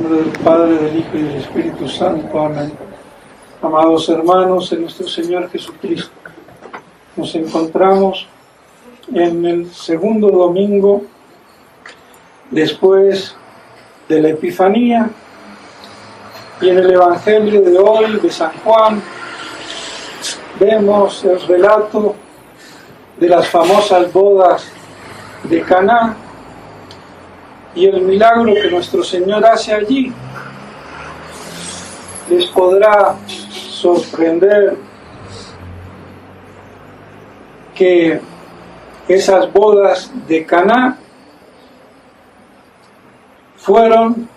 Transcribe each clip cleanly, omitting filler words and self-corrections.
nombre del Padre, del Hijo y del Espíritu Santo. Amén. Amados hermanos, en nuestro Señor Jesucristo, nos encontramos en el segundo domingo después de la Epifanía, y en el Evangelio de hoy de San Juan vemos el relato de las famosas bodas de Caná y el milagro que nuestro Señor hace allí. Les podrá sorprender que esas bodas de Caná fueron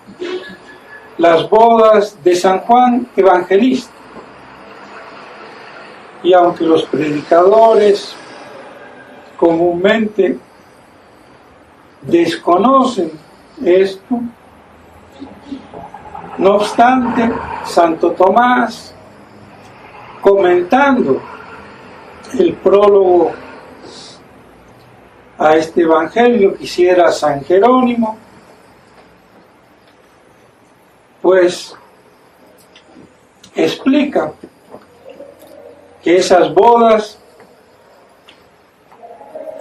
las bodas de San Juan Evangelista. Y aunque los predicadores comúnmente desconocen esto, no obstante, Santo Tomás, comentando el prólogo a este evangelio que hiciera San Jerónimo, pues explica que esas bodas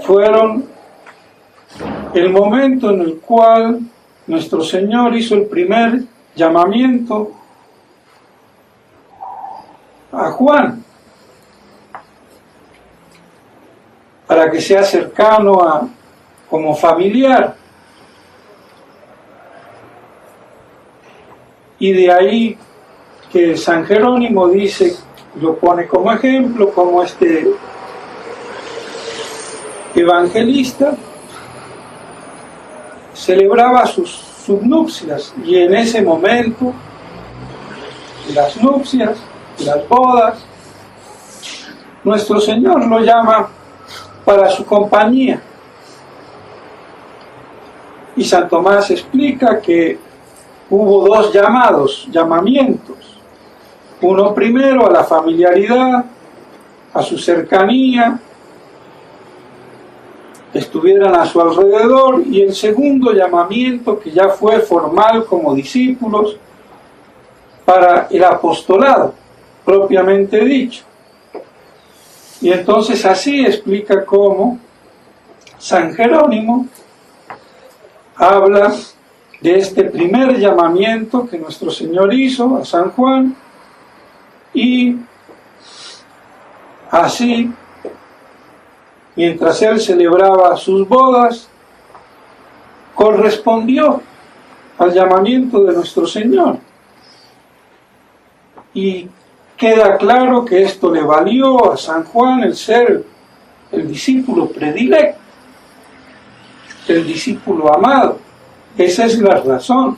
fueron el momento en el cual nuestro Señor hizo el primer llamamiento a Juan para que sea cercano como familiar. Y de ahí que San Jerónimo dice, lo pone como ejemplo, como este evangelista celebraba sus nupcias, y en ese momento las nupcias, las bodas, nuestro Señor lo llama para su compañía. Y San Tomás explica que hubo dos llamamientos. Uno primero a la familiaridad, a su cercanía, estuvieran a su alrededor, y el segundo llamamiento, que ya fue formal como discípulos, para el apostolado, propiamente dicho. Y entonces así explica cómo San Jerónimo habla de este primer llamamiento que nuestro Señor hizo a San Juan, y así, mientras él celebraba sus bodas, correspondió al llamamiento de nuestro Señor. Y queda claro que esto le valió a San Juan el ser el discípulo predilecto, el discípulo amado. Esa es la razón.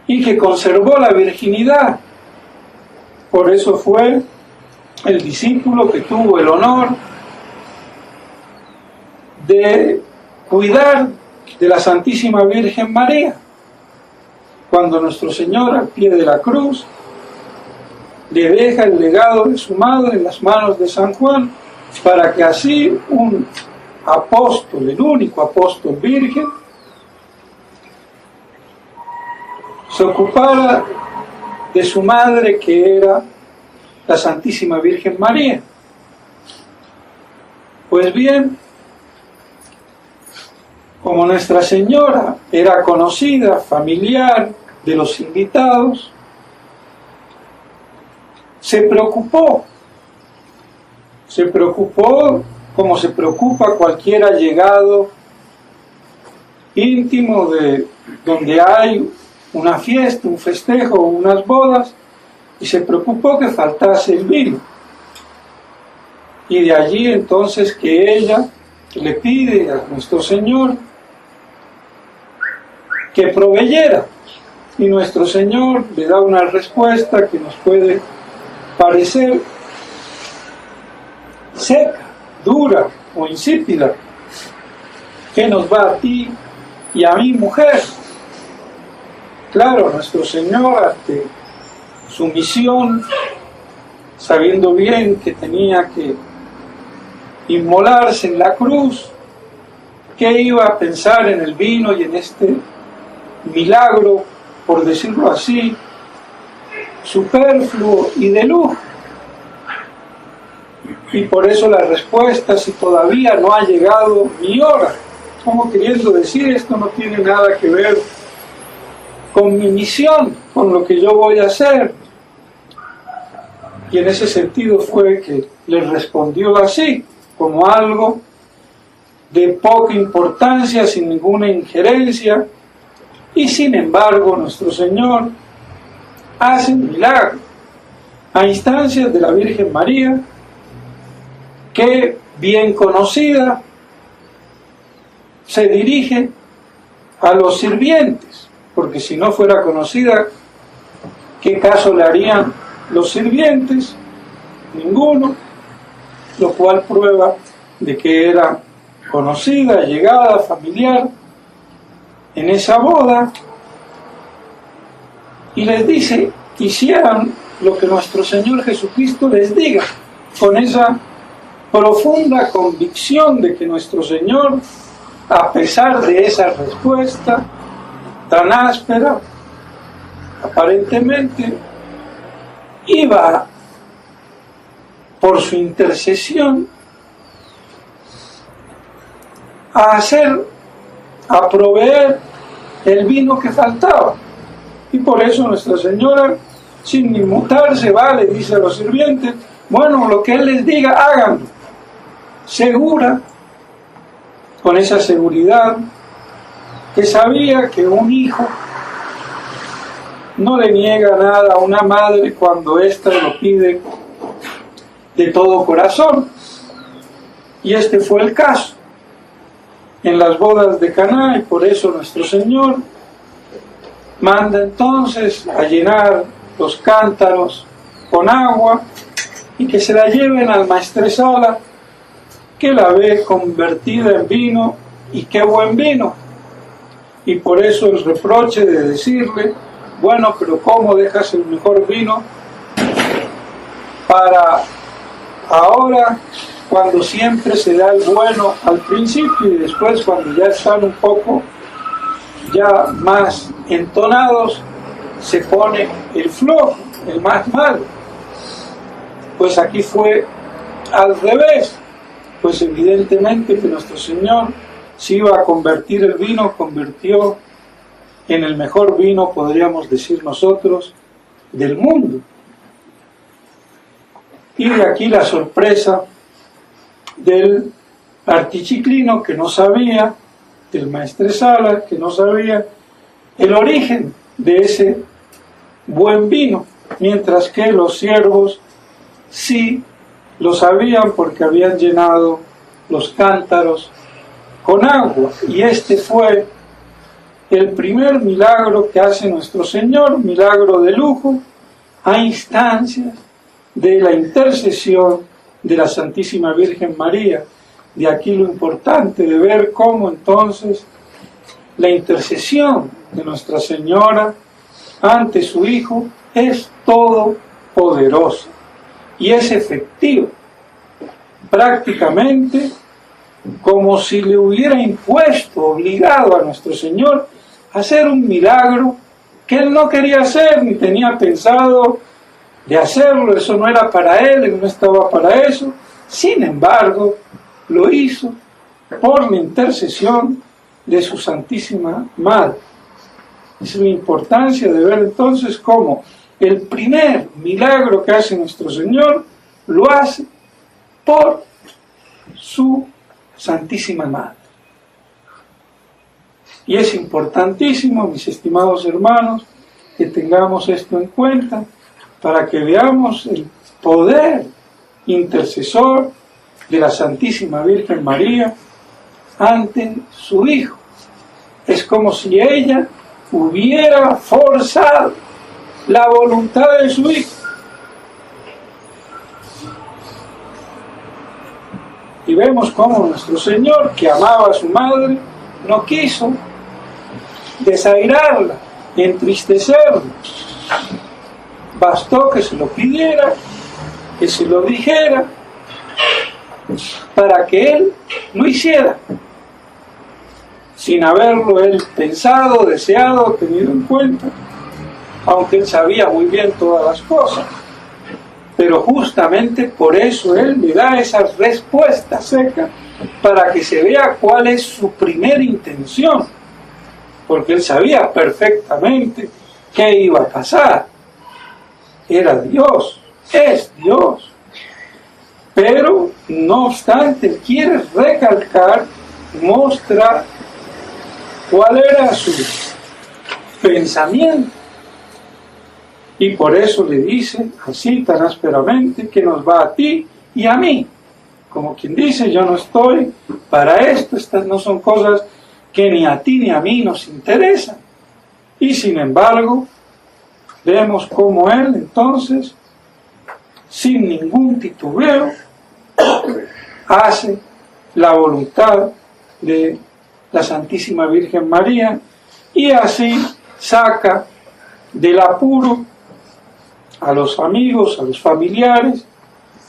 Y que conservó la virginidad. Por eso fue el discípulo que tuvo el honor de cuidar de la Santísima Virgen María, cuando nuestro Señor, al pie de la cruz, le deja el legado de su madre en las manos de San Juan, para que así un apóstol, el único apóstol virgen, se ocupara de su madre, que era la Santísima Virgen María. Pues bien, como Nuestra Señora era conocida, familiar de los invitados, se preocupó como se preocupa cualquier allegado íntimo de donde hay una fiesta, un festejo o unas bodas, y se preocupó que faltase el vino. Y de allí entonces que ella le pide a nuestro Señor que proveyera, y nuestro Señor le da una respuesta que nos puede parecer seca, dura o insípida. ¿Qué nos va a ti y a mí, mujer? Claro, nuestro Señor, ante su misión, sabiendo bien que tenía que inmolarse en la cruz, ¿qué iba a pensar en el vino y en este milagro, por decirlo así, superfluo y de lujo. Y por eso la respuesta, si todavía no ha llegado mi hora, como queriendo decir, esto no tiene nada que ver con mi misión, con lo que yo voy a hacer. Y en ese sentido fue que le respondió así, como algo de poca importancia, sin ninguna injerencia, y sin embargo nuestro Señor hace un milagro a instancias de la Virgen María, que bien conocida se dirige a los sirvientes, porque si no fuera conocida, ¿qué caso le harían los sirvientes? Ninguno, lo cual prueba de que era conocida, llegada, familiar en esa boda, y les dice, hicieran lo que nuestro Señor Jesucristo les diga, con esa profunda convicción de que nuestro Señor, a pesar de esa respuesta tan áspera, aparentemente, iba por su intercesión a proveer el vino que faltaba. Y por eso Nuestra Señora, sin inmutarse, va, le dice a los sirvientes, bueno, lo que Él les diga, háganlo. Segura, con esa seguridad, que sabía que un hijo no le niega nada a una madre cuando ésta lo pide de todo corazón. Y este fue el caso en las bodas de Caná, y por eso nuestro Señor manda entonces a llenar los cántaros con agua y que se la lleven al maestresala, que la ve convertida en vino, y qué buen vino. Y por eso el reproche de decirle, bueno, pero ¿cómo dejas el mejor vino para ahora, cuando siempre se da el bueno al principio y después cuando ya están un poco ya más entonados, se pone el flojo, el más malo? Pues aquí fue al revés, pues evidentemente que nuestro Señor, si iba a convertir el vino, convirtió en el mejor vino, podríamos decir nosotros, del mundo. Y de aquí la sorpresa del archichiclino, que no sabía, del maestresala, que no sabía el origen de ese buen vino, mientras que los siervos sí lo sabían, porque habían llenado los cántaros con agua. Y este fue el primer milagro que hace nuestro Señor, milagro de lujo, a instancias de la intercesión de la Santísima Virgen María. De aquí lo importante de ver cómo entonces la intercesión de Nuestra Señora ante su Hijo es todopoderosa y es efectiva, prácticamente como si le hubiera impuesto, obligado a nuestro Señor a hacer un milagro que Él no quería hacer, ni tenía pensado de hacerlo. Eso no era para Él no estaba para eso. Sin embargo, lo hizo por la intercesión de su Santísima Madre. Es la importancia de ver entonces cómo el primer milagro que hace nuestro Señor lo hace por su Santísima Madre. Y es importantísimo, mis estimados hermanos, que tengamos esto en cuenta para que veamos el poder intercesor de la Santísima Virgen María ante su Hijo. Es como si ella hubiera forzado la voluntad de su Hijo. Y vemos cómo nuestro Señor, que amaba a su madre, no quiso desairarla, entristecerla. Bastó que se lo pidiera, que se lo dijera, para que Él lo hiciera. sin haberlo él pensado, deseado, tenido en cuenta, aunque él sabía muy bien todas las cosas. Pero justamente por eso él le da esa respuesta seca, para que se vea cuál es su primera intención, porque él sabía perfectamente qué iba a pasar. Era Dios, es Dios. Pero, no obstante, él quiere recalcar, mostrar cuál era su pensamiento. Y por eso le dice así tan ásperamente que nos va a ti y a mí. Como quien dice, yo no estoy para esto, estas no son cosas que ni a ti ni a mí nos interesan. Y sin embargo, vemos cómo él entonces, sin ningún titubeo, hace la voluntad de la Santísima Virgen María y así saca del apuro a los amigos, a los familiares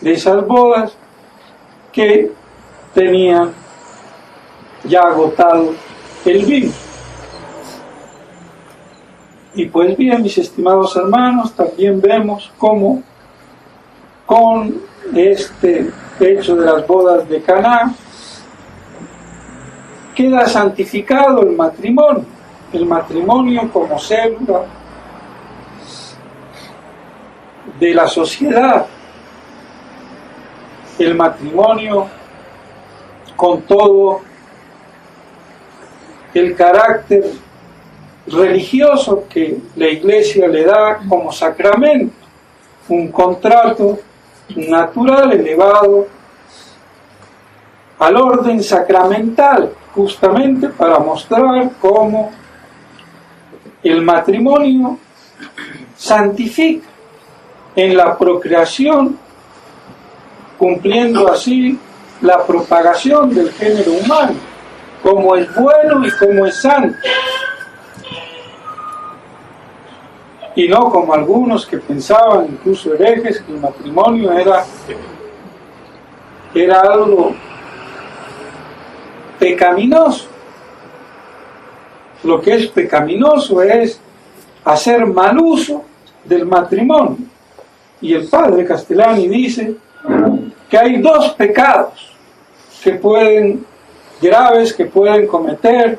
de esas bodas que tenían ya agotado el vino. Y pues bien, mis estimados hermanos, también vemos cómo con este hecho de las bodas de Caná queda santificado el matrimonio como célula de la sociedad, el matrimonio con todo el carácter religioso que la Iglesia le da como sacramento, un contrato natural elevado al orden sacramental, justamente para mostrar cómo el matrimonio santifica en la procreación, cumpliendo así la propagación del género humano, como es bueno y como es santo. Y no como algunos que pensaban, incluso herejes, que el matrimonio era algo pecaminoso. Lo que es pecaminoso es hacer mal uso del matrimonio. Y el padre Castellani dice que hay dos pecados graves que pueden cometer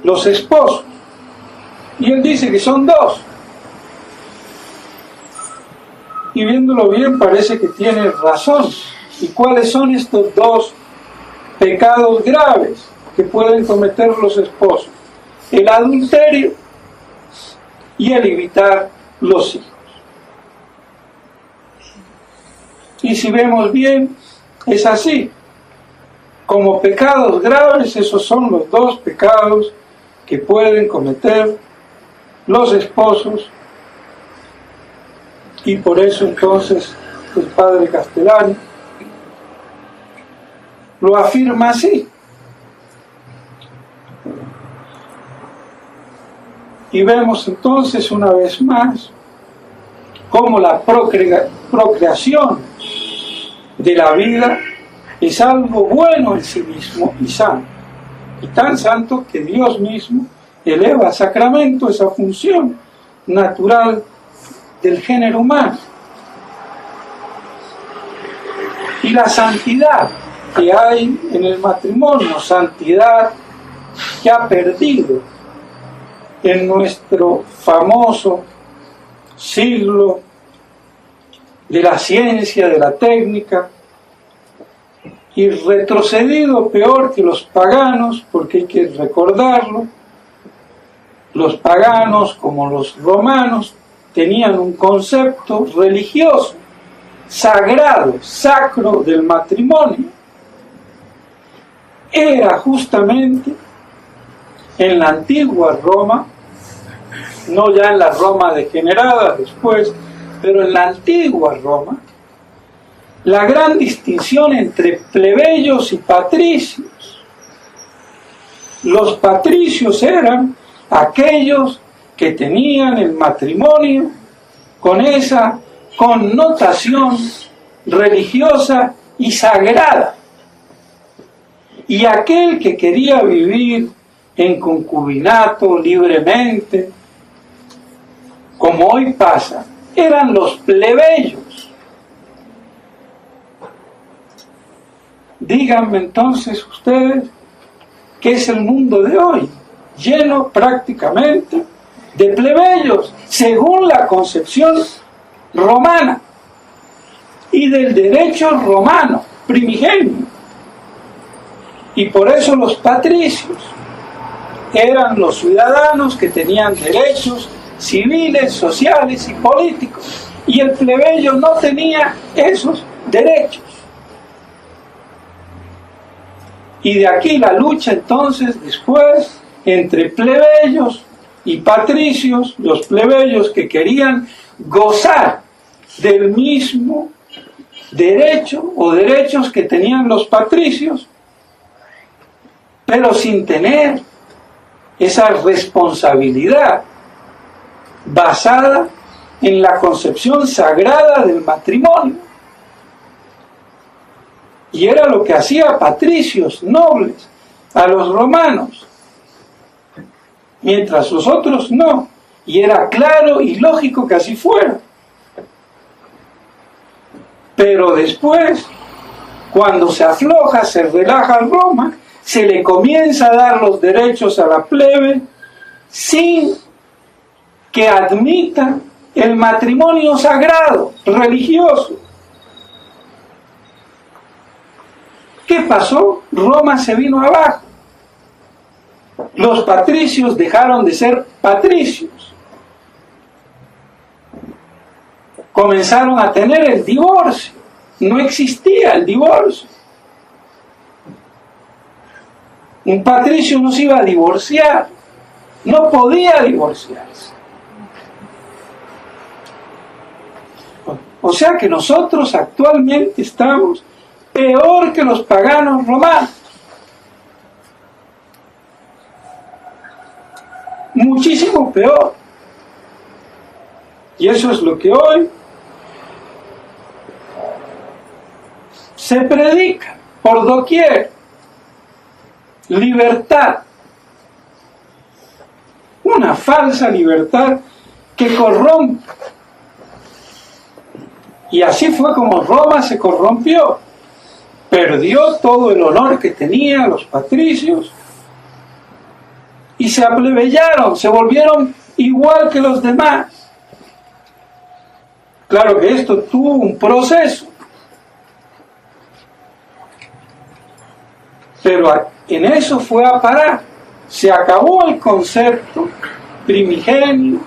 los esposos. Y él dice que son dos. Y viéndolo bien parece que tiene razón. ¿Y cuáles son estos dos pecados graves que pueden cometer los esposos? El adulterio y el evitar los hijos. Y si vemos bien, es así. Como pecados graves, esos son los dos pecados que pueden cometer los esposos. Y por eso entonces el padre Castellani lo afirma así. Y vemos entonces una vez más cómo la procreación de la vida es algo bueno en sí mismo y santo. Y tan santo que Dios mismo eleva a sacramento esa función natural del género humano. Y la santidad que hay en el matrimonio, santidad que ha perdido en nuestro famoso siglo de la ciencia, de la técnica, y retrocedido peor que los paganos, porque hay que recordarlo, los paganos como los romanos tenían un concepto religioso, sagrado, sacro del matrimonio. Era justamente en la antigua Roma, no ya en la Roma degenerada después, pero en la antigua Roma, la gran distinción entre plebeyos y patricios. Los patricios eran aquellos que tenían el matrimonio con esa connotación religiosa y sagrada. Y aquel que quería vivir en concubinato libremente, como hoy pasa, eran los plebeyos. Díganme entonces ustedes, ¿qué es el mundo de hoy? Lleno prácticamente de plebeyos, según la concepción romana y del derecho romano primigenio. Y por eso los patricios eran los ciudadanos que tenían derechos civiles, sociales y políticos, y el plebeyo no tenía esos derechos. Y de aquí la lucha entonces después entre plebeyos y patricios, los plebeyos que querían gozar del mismo derecho o derechos que tenían los patricios, pero sin tener esa responsabilidad basada en la concepción sagrada del matrimonio. Y era lo que hacía patricios nobles a los romanos, mientras los otros no. Y era claro y lógico que así fuera. Pero después, cuando se afloja, se relaja Roma, se le comienza a dar los derechos a la plebe sin que admita el matrimonio sagrado, religioso. ¿Qué pasó? Roma se vino abajo. Los patricios dejaron de ser patricios. Comenzaron a tener el divorcio. No existía el divorcio. Un patricio no se iba a divorciar. No podía divorciarse. O sea que nosotros actualmente estamos peor que los paganos romanos. Muchísimo peor. Y eso es lo que hoy se predica por doquier. Libertad. Una falsa libertad que corrompe. Y así fue como Roma se corrompió. Perdió todo el honor que tenía los patricios y se aplebellaron, se volvieron igual que los demás. Claro que esto tuvo un proceso, pero en eso fue a parar. Se acabó el concepto primigenio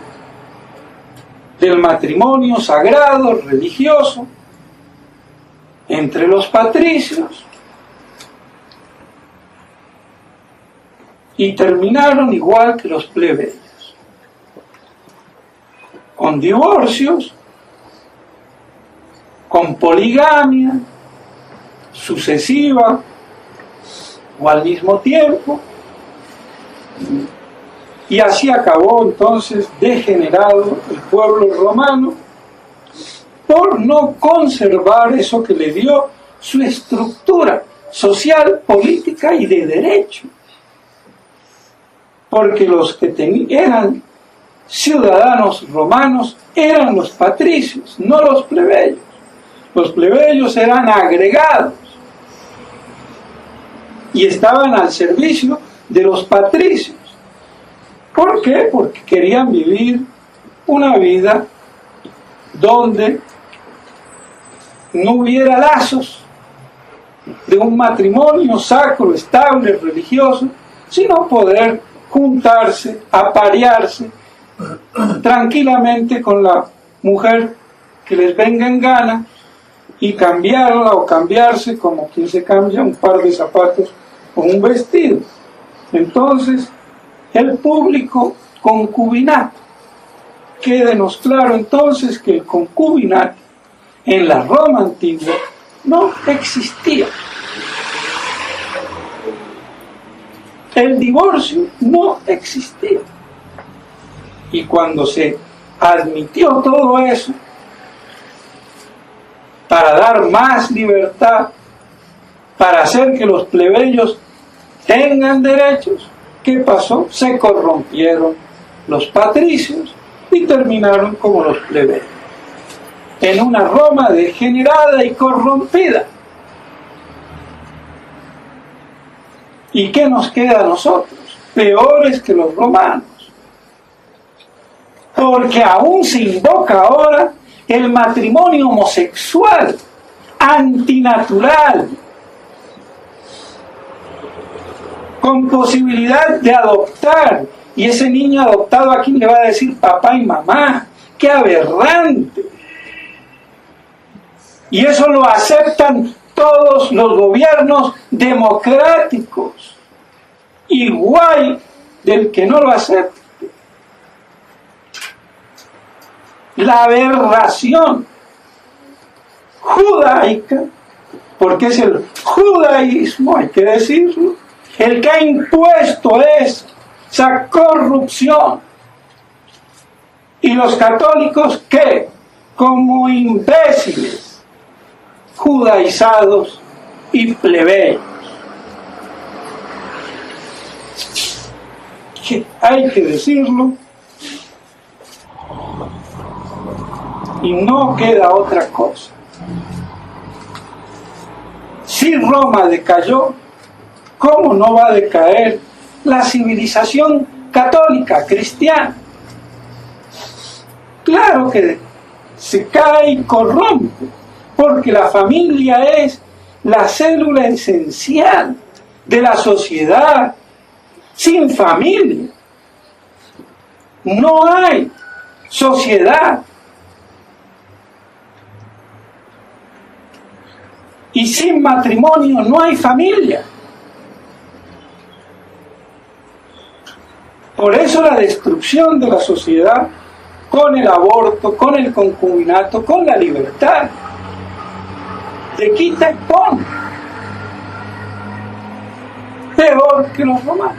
del matrimonio sagrado, religioso, entre los patricios, y terminaron igual que los plebeyos, con divorcios, con poligamia sucesiva o al mismo tiempo, y así acabó entonces degenerado el pueblo romano por no conservar eso que le dio su estructura social, política y de derecho. Porque los que eran ciudadanos romanos eran los patricios, no los plebeyos. Los plebeyos eran agregados y estaban al servicio de los patricios. ¿Por qué? Porque querían vivir una vida donde no hubiera lazos de un matrimonio sacro, estable, religioso, sino poder juntarse, aparearse tranquilamente con la mujer que les venga en gana y cambiarla o cambiarse como quien se cambia un par de zapatos o un vestido. Entonces, el público concubinato. Quédenos claro entonces que el concubinato en la Roma antigua no existía. El divorcio no existía. Y cuando se admitió todo eso, para dar más libertad, para hacer que los plebeyos tengan derechos. ¿Qué pasó? Se corrompieron los patricios y terminaron como los plebeyos, en una Roma degenerada y corrompida. ¿Y qué nos queda a nosotros? Peores que los romanos. Porque aún se invoca ahora el matrimonio homosexual, antinatural, con posibilidad de adoptar. Y ese niño adoptado, ¿a quién le va a decir papá y mamá? ¡Qué aberrante! Y eso lo aceptan todos los gobiernos democráticos. Igual del que no lo acepta. La aberración judaica, porque es el judaísmo, hay que decirlo, el que ha impuesto esa corrupción. Y los católicos, ¿qué? Como imbéciles, judaizados y plebeyos. Que hay que decirlo, y no queda otra cosa. Si Roma decayó, ¿cómo no va a decaer la civilización católica, cristiana? Claro que se cae y corrompe, porque la familia es la célula esencial de la sociedad. Sin familia no hay sociedad. Y sin matrimonio no hay familia. Por eso la destrucción de la sociedad con el aborto, con el concubinato, con la libertad, de quita y pon. Peor que los romanos.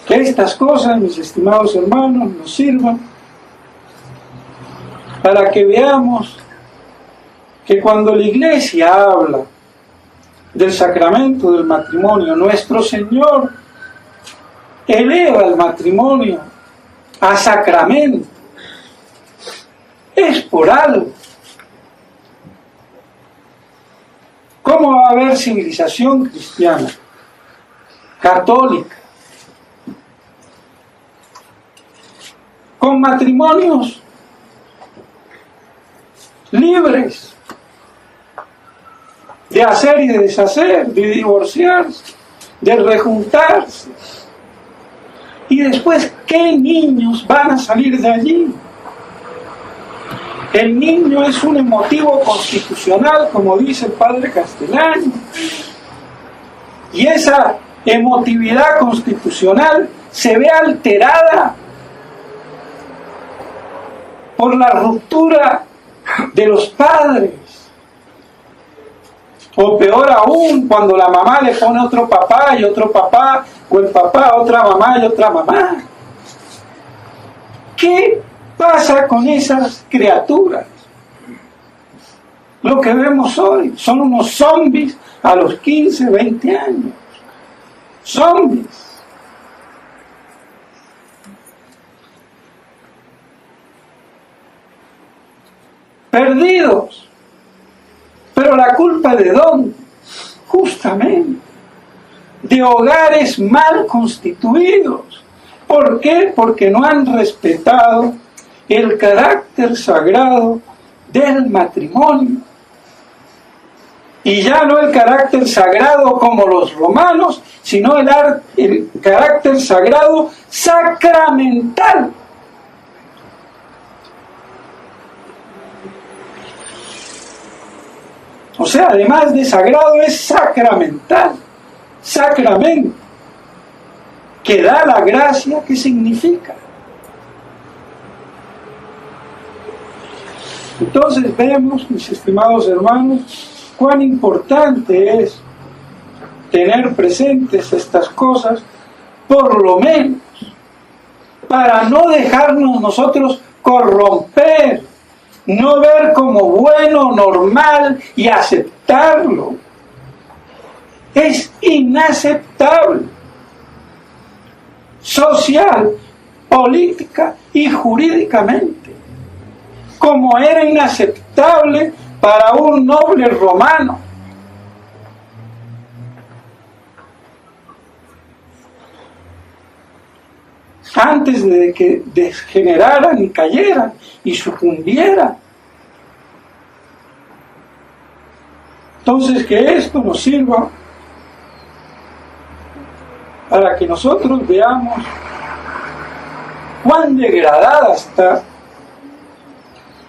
Que estas cosas, mis estimados hermanos, nos sirvan para que veamos que cuando la Iglesia habla del sacramento del matrimonio, nuestro Señor eleva el matrimonio a sacramento. Es por algo. ¿Cómo va a haber civilización cristiana, católica, con matrimonios libres de hacer y de deshacer, de divorciarse, de rejuntarse? Y después, ¿qué niños van a salir de allí? El niño es un emotivo constitucional, como dice el padre Castellani. Y esa emotividad constitucional se ve alterada por la ruptura de los padres. O peor aún, cuando la mamá le pone otro papá y otro papá, o el papá otra mamá y otra mamá. ¿Qué pasa con esas criaturas? Lo que vemos hoy son unos zombies a los 15, 20 años. Zombies. Perdidos. Pero la culpa ¿de dónde? Justamente de hogares mal constituidos. ¿Por qué? Porque no han respetado el carácter sagrado del matrimonio. Y ya no el carácter sagrado como los romanos, sino el carácter sagrado sacramental. O sea, además de sagrado, es sacramental. Sacramento. Que da la gracia, ¿qué significa? Entonces vemos, mis estimados hermanos, cuán importante es tener presentes estas cosas, por lo menos, para no dejarnos nosotros corromper no ver como bueno, normal y aceptarlo. Es inaceptable. Social, política y jurídicamente. Como era inaceptable para un noble romano. Antes de que degeneraran y cayeran y sucumbieran. Entonces, que esto nos sirva para que nosotros veamos cuán degradada está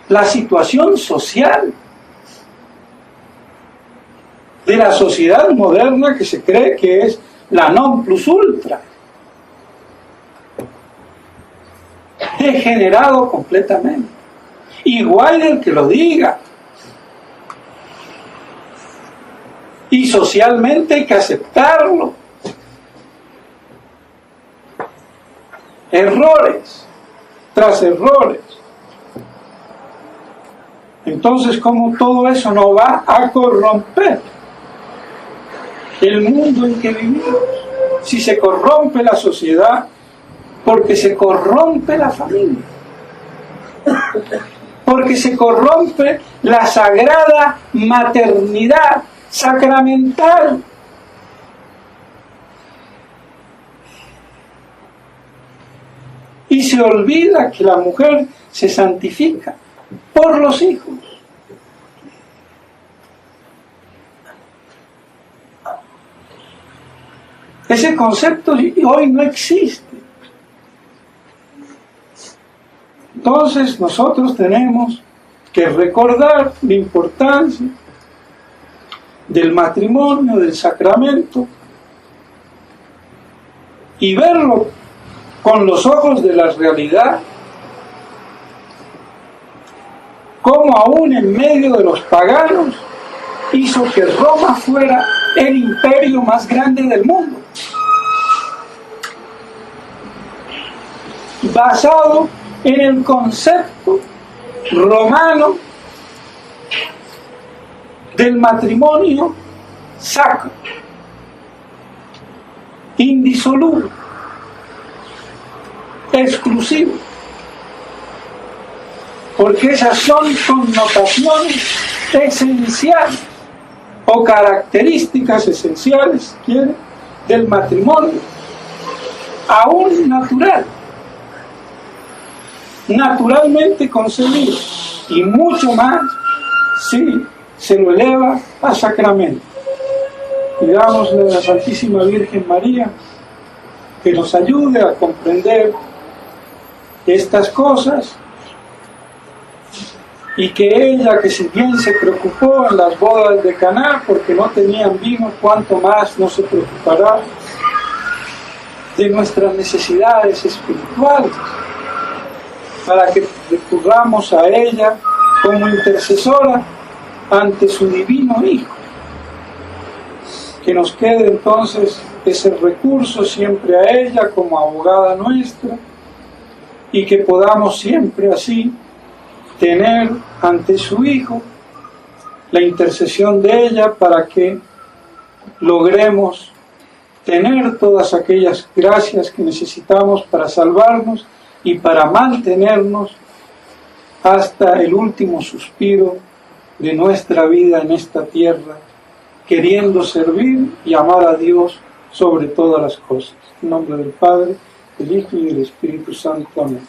la situación social de la sociedad moderna, que se cree que es la non plus ultra. Degenerado completamente. Igual el que lo diga. Y socialmente hay que aceptarlo. Errores tras errores. Entonces, ¿cómo todo eso no va a corromper el mundo en que vivimos? Si se corrompe la sociedad, porque se corrompe la familia, porque se corrompe la sagrada maternidad sacramental. Y se olvida que la mujer se santifica por los hijos. Ese concepto hoy no existe. Entonces nosotros tenemos que recordar la importancia del matrimonio, del sacramento, y verlo con los ojos de la realidad, como aún en medio de los paganos hizo que Roma fuera el imperio más grande del mundo, basado en el concepto romano del matrimonio sacro, indisoluble, exclusivo, porque esas son connotaciones esenciales o características esenciales, ¿quiere?, del matrimonio, aún natural, naturalmente concebido, y mucho más si se lo eleva a sacramento. Pidámosle a la Santísima Virgen María que nos ayude a comprender estas cosas, y que ella, que si bien se preocupó en las bodas de Caná porque no tenían vino, cuanto más no se preocupará de nuestras necesidades espirituales, para que recurramos a ella como intercesora ante su divino Hijo. Que nos quede entonces ese recurso siempre a ella como abogada nuestra, y que podamos siempre así tener ante su Hijo la intercesión de ella, para que logremos tener todas aquellas gracias que necesitamos para salvarnos y para mantenernos hasta el último suspiro de nuestra vida en esta tierra, queriendo servir y amar a Dios sobre todas las cosas. En nombre del Padre, del Hijo y del Espíritu Santo. Amén.